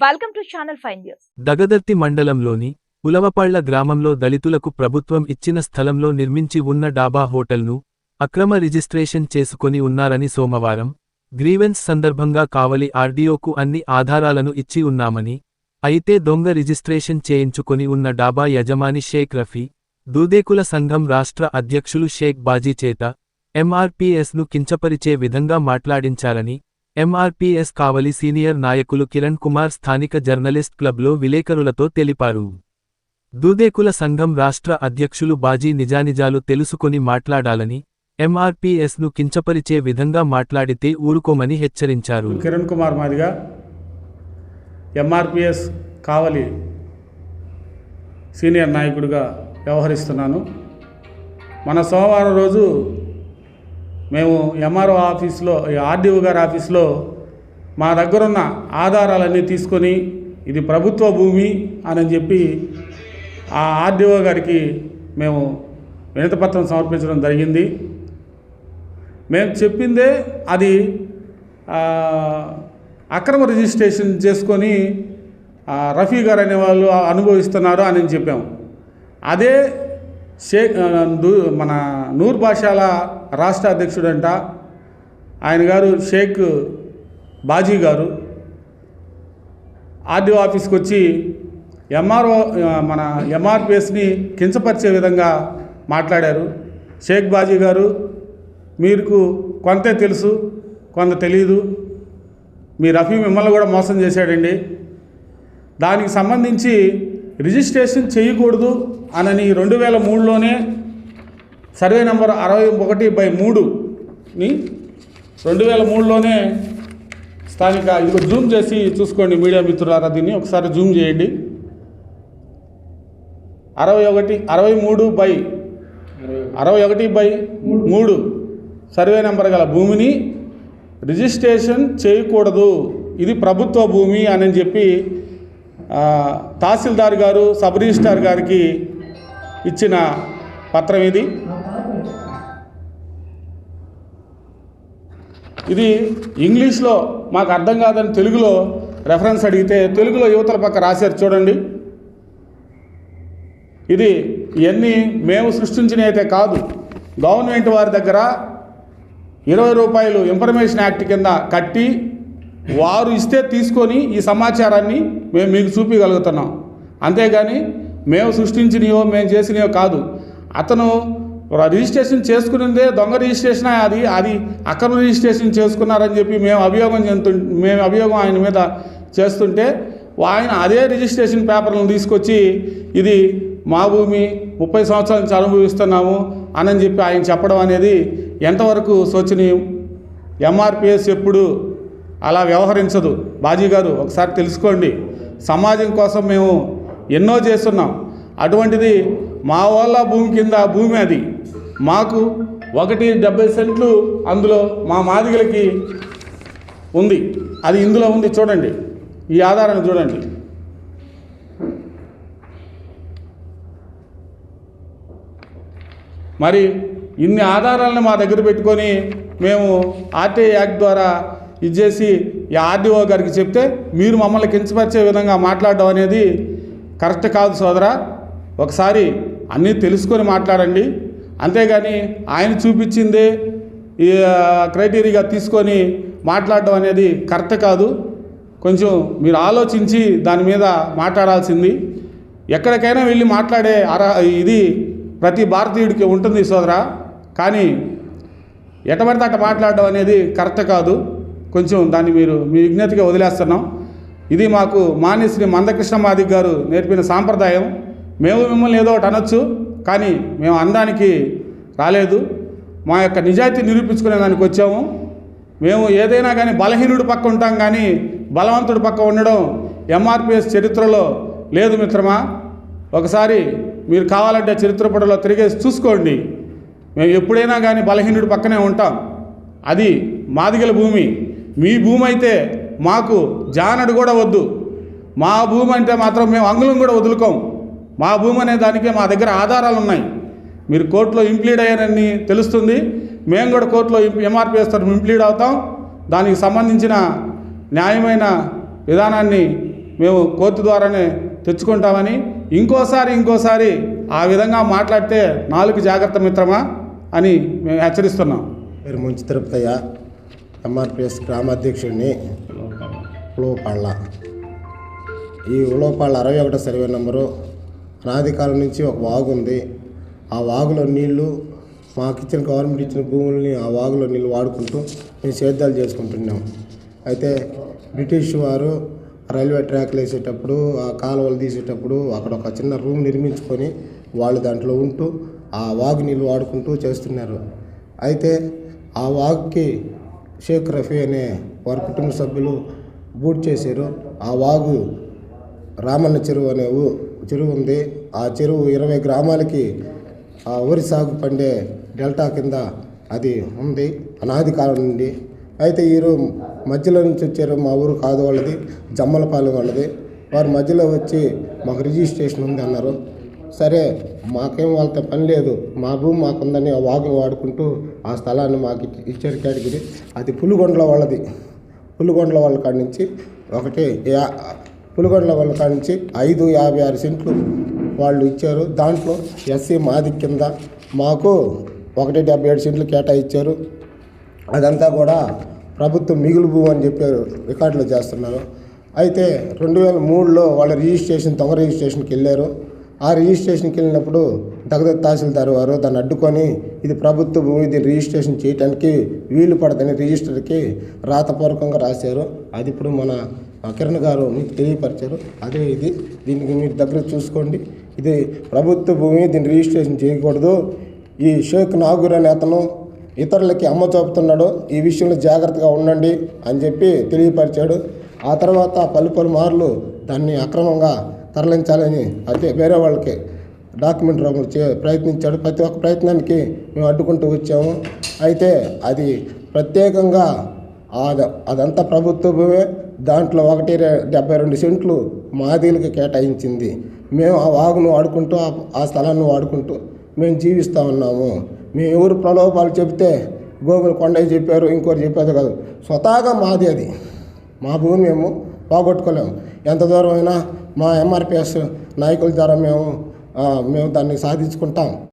Welcome to channel 5 news. Dagadarthi మండలంలోని ఉలవపళ్ల గ్రామంలో దళితులకు ప్రభుత్వం ఇచ్చిన స్థలంలో నిర్మించి ఉన్న డాబా హోటల్ను అక్రమ రిజిస్ట్రేషన్ చేసుకొని ఉన్నారని సోమవారం గ్రీవెన్స్ సందర్భంగా కావలి ఆర్డీఓకు అన్ని ఆధారాలను ఇచ్చి ఉన్నామని, అయితే దొంగ రిజిస్ట్రేషన్ చేయించుకొని ఉన్న డాబా యజమాని షేక్ రఫీ, దూదేకుల సంఘం రాష్ట్ర అధ్యక్షులు షేక్ బాజీ చేత ఎంఆర్పీఎస్ను కించపరిచే విధంగా మాట్లాడించారని ఎంఆర్పీఎస్ కావలి సీనియర్ నాయకులు కిరణ్ కుమార్ స్థానిక జర్నలిస్ట్ క్లబ్లో విలేకరులతో తెలిపారు. దూదేకుల సంఘం రాష్ట్ర అధ్యక్షులు బాజీ నిజానిజాలు తెలుసుకొని మాట్లాడాలని, ఎంఆర్పీఎస్ను కించపరిచే విధంగా మాట్లాడితే ఊరుకోమని హెచ్చరించారు. కిరణ్ కుమార్ మాదిగా ఎంఆర్పీఎస్ కావలి సీనియర్ నాయకుడిగా వ్యవహరిస్తున్నాను. మన సోమవారం రోజు మేము ఎంఆర్ఓ ఆఫీస్లో, ఆర్డీఓ గారి ఆఫీస్లో మా దగ్గరున్న ఆధారాలన్నీ తీసుకొని ఇది ప్రభుత్వ భూమి అని చెప్పి ఆ ఆర్డీఓ గారికి మేము వినతిపత్రం సమర్పించడం జరిగింది. మేము చెప్పిందే అది అక్రమ రిజిస్ట్రేషన్ చేసుకొని రఫీ గారు అనే వాళ్ళు అనుభవిస్తున్నారు అని చెప్పాము. అదే మన నూర్ భాషాల రాష్ట్ర అధ్యక్షుడంట ఆయన గారు షేక్ బాజీ గారు ఆర్డీఓ ఆఫీస్కి వచ్చి మన ఎంఆర్పీఎస్ని కించపరిచే విధంగా మాట్లాడారు. షేక్ బాజీ గారు, మీకు కొంతే తెలుసు, కొంత తెలియదు, మీ రఫీ మిమ్మల్ని కూడా మోసం చేశాడండి, దానికి సంబంధించి రిజిస్ట్రేషన్ చేయకూడదు అని 2003లోనే సర్వే నెంబర్ 61/3ని 2003లోనే స్థానిక ఇదిగో జూమ్ చేసి చూసుకోండి మీడియా మిత్రులారా, దీన్ని ఒకసారి జూమ్ చేయండి. 61/3 సర్వే నెంబర్ గల భూమిని రిజిస్ట్రేషన్ చేయకూడదు, ఇది ప్రభుత్వ భూమి అని చెప్పి తహసీల్దార్ గారు సబ్ రిజిస్ట్రార్ గారికి ఇచ్చిన పత్రం ఇది. ఇది ఇంగ్లీష్లో మాకు అర్థం కాదని తెలుగులో రెఫరెన్స్ అడిగితే తెలుగులో యువతల పక్క రాశారు చూడండి. ఇది ఇవన్నీ మేము సృష్టించినవి అయితే కాదు, గవర్నమెంట్ వారి దగ్గర ₹20 ఇన్ఫర్మేషన్ యాక్ట్ కింద కట్టి వారు ఇస్తే తీసుకొని ఈ సమాచారాన్ని మేము మీకు చూపించగలుగుతున్నాం. అంతేగాని మేము సృష్టించినయో మేము చేసినయో కాదు. అతను రిజిస్ట్రేషన్ చేసుకునిందే దొంగ రిజిస్ట్రేషన్, అది అక్రమ రిజిస్ట్రేషన్ చేసుకున్నారని చెప్పి మేము అభియోగం ఆయన మీద చేస్తుంటే ఆయన అదే రిజిస్ట్రేషన్ పేపర్లను తీసుకొచ్చి ఇది మా భూమి 30 సంవత్సరాల నుంచి అనుభవిస్తున్నాము అని చెప్పి ఆయన చెప్పడం అనేది ఎంతవరకు శోచనీయం. ఎంఆర్పీఎస్ ఎప్పుడు అలా వ్యవహరించదు. బాజీ గారు ఒకసారి తెలుసుకోండి, సమాజం కోసం మేము ఎన్నో చేస్తున్నాం, అటువంటిది మా వాళ్ళ భూమి కింద భూమి అది మాకు 1.70 సెంట్లు అందులో మా మాదిగలకి ఉంది, అది ఇందులో ఉంది చూడండి, ఈ ఆధారాన్ని చూడండి. మరి ఇన్ని ఆధారాలను మా దగ్గర పెట్టుకొని మేము ఆర్టీఐ యాక్ట్ ద్వారా ఇచ్చేసి ఈ ఆర్డీఓ గారికి చెప్తే మీరు మమ్మల్ని కించపరిచే విధంగా మాట్లాడడం అనేది కరెక్ట్ కాదు సోదరా. ఒకసారి అన్నీ తెలుసుకొని మాట్లాడండి, అంతేగాని ఆయన చూపించిందే ఈ క్రైటీరియా తీసుకొని మాట్లాడడం అనేది కరెక్ట్ కాదు. కొంచెం మీరు ఆలోచించి దాని మీద మాట్లాడాల్సింది. ఎక్కడికైనా వెళ్ళి మాట్లాడే ఇది ప్రతి భారతీయుడికి ఉంటుంది సోదరా, కానీ ఎటబడితే అట్ట మాట్లాడడం అనేది కరెక్ట్ కాదు. కొంచెం దాన్ని మీరు మీ విజ్ఞతగా వదిలేస్తున్నాం. ఇది మాకు మాన్యశ్రీ మందకృష్ణ మాదిగ గారు నేర్పిన సాంప్రదాయం. మేము మిమ్మల్ని ఏదో ఒకటి అనొచ్చు, కానీ మేము అనడానికి రాలేదు, మా యొక్క నిజాయితీ నిరూపించుకునే దానికి వచ్చాము. మేము ఏదైనా కానీ బలహీనుడి పక్క ఉంటాం, కానీ బలవంతుడి పక్క ఉండడం ఎంఆర్పీఎస్ చరిత్రలో లేదు మిత్రమా. ఒకసారి మీరు కావాలంటే చరిత్ర పటంలో తిరిగేసి చూసుకోండి. మేము ఎప్పుడైనా కానీ బలహీనుడి పక్కనే ఉంటాం. అది మాదిగల భూమి. మీ భూమి అయితే మాకు జానడు కూడా వద్దు. మా భూమి అంటే మాత్రం మేము అంగుళం కూడా వదులుకోం. మా భూమి అనే దానికే మా దగ్గర ఆధారాలు ఉన్నాయి. మీరు కోర్టులో ఇంప్లీడ్ అయ్యారని తెలుస్తుంది, మేము కూడా కోర్టులో ఎంఆర్పీఎస్ తరఫున ఇంప్లీడ్ అవుతాం. దానికి సంబంధించిన న్యాయమైన విధానాన్ని మేము కోర్టు ద్వారానే తెచ్చుకుంటామని, ఇంకోసారి ఆ విధంగా మాట్లాడితే నాలుగు జాగ్రత్త మిత్రమా అని మేము హెచ్చరిస్తున్నాం. పేరు మంచి తిరుపతయ్య, ఎంఆర్పిఎస్ గ్రామాధ్యక్షుడిని, ఉలవపాళ్ళ. ఈ ఉలవపాళ్ళ 61 సర్వే నెంబరు అనాది కాలం నుంచి ఒక వాగు ఉంది. ఆ వాగులో నీళ్లు మాకు ఇచ్చిన గవర్నమెంట్ ఇచ్చిన భూముల్ని ఆ వాగులో నీళ్ళు వాడుకుంటూ మేము సేద్యాలు చేసుకుంటున్నాం. అయితే బ్రిటిష్ వారు రైల్వే ట్రాక్లు వేసేటప్పుడు, ఆ కాలువలు తీసేటప్పుడు అక్కడ ఒక చిన్న రూమ్ నిర్మించుకొని వాళ్ళు దాంట్లో ఉంటూ ఆ వాగు నీళ్ళు వాడుకుంటూ చేస్తున్నారు. అయితే ఆ వాగుకి షేక్ రఫీ అనే వారి కుటుంబ సభ్యులు బూట్ చేశారు. ఆ వాగు రామన్న చెరువు అనే చెరువు ఉంది. ఆ చెరువు 20 గ్రామాలకి ఆ వరి సాగు పండే డెల్టా కింద అది ఉంది అనాది కాలం నుండి. అయితే వీరు మధ్యలో నుంచి వచ్చారు. మా ఊరు కాదు వాళ్ళది, జమ్మలపాలెం వాళ్ళది. వారు మధ్యలో వచ్చి మాకు రిజిస్ట్రేషన్ ఉంది అన్నారు. సరే, మాకేం వాళ్ళతో పని లేదు, మా భూమి మాకుందని ఆ వాగుని వాడుకుంటూ ఆ స్థలాన్ని మాకు ఇచ్చారు కేటగిరీ. అది పులిగొండల వాళ్ళది. పులిగొండల వాళ్ళ కాడి నుంచి పులిగొండల వాళ్ళ కాడి నుంచి 556 సెంట్లు వాళ్ళు ఇచ్చారు. దాంట్లో ఎస్సీ మాది కింద మాకు 177 సెంట్లు కేటాయించారు. అదంతా కూడా ప్రభుత్వం మిగులు భూమి అని చెప్పారు, రికార్డులో చేస్తున్నారు. అయితే 2003లో వాళ్ళ దొంగ రిజిస్ట్రేషన్కి వెళ్ళారు. ఆ రిజిస్ట్రేషన్కి వెళ్ళినప్పుడు దగదత్ తహసీల్దార్ వారు దాన్ని అడ్డుకొని ఇది ప్రభుత్వ భూమి, దీన్ని రిజిస్ట్రేషన్ చేయడానికి వీలు పడదని రిజిస్టర్కి రాతపూర్వకంగా రాశారు. అది ఇప్పుడు మన కిరణ్ గారు మీకు తెలియపరిచారు. అదే ఇది, దీనికి మీరు దగ్గర చూసుకోండి. ఇది ప్రభుత్వ భూమి, దీన్ని రిజిస్ట్రేషన్ చేయకూడదు. ఈ షేక్ నాగూర్ అనే అతను ఇతరులకి అమ్మ చూపుతున్నాడు, ఈ విషయంలో జాగ్రత్తగా ఉండండి అని చెప్పి తెలియపరిచాడు. ఆ తర్వాత పలు మార్లు దాన్ని అక్రమంగా తరలించాలని అయితే వేరే వాళ్ళకి డాక్యుమెంట్ ప్రయత్నించాడు. ప్రతి ఒక్క ప్రయత్నానికి మేము అడ్డుకుంటూ వచ్చాము. అయితే అది ప్రత్యేకంగా అదంతా ప్రభుత్వ భూమే. దాంట్లో 172 సెంట్లు మాదీలకి కేటాయించింది. మేము ఆ వాగును వాడుకుంటూ ఆ స్థలాన్ని వాడుకుంటూ మేము జీవిస్తూ ఉన్నాము. మేము ఎవరు ప్రలోభాలు చెబితే గోగుల కొండయ్య చెప్పారు, ఇంకోరు చెప్పేది కాదు, స్వతహాగా మాది అది. మా భూమి మేము పోగొట్టుకోలేము. ఎంత దూరం అయినా మా ఎంఆర్పిఎస్ నాయకుల ద్వారా మేము దాన్ని సాధించుకుంటాం.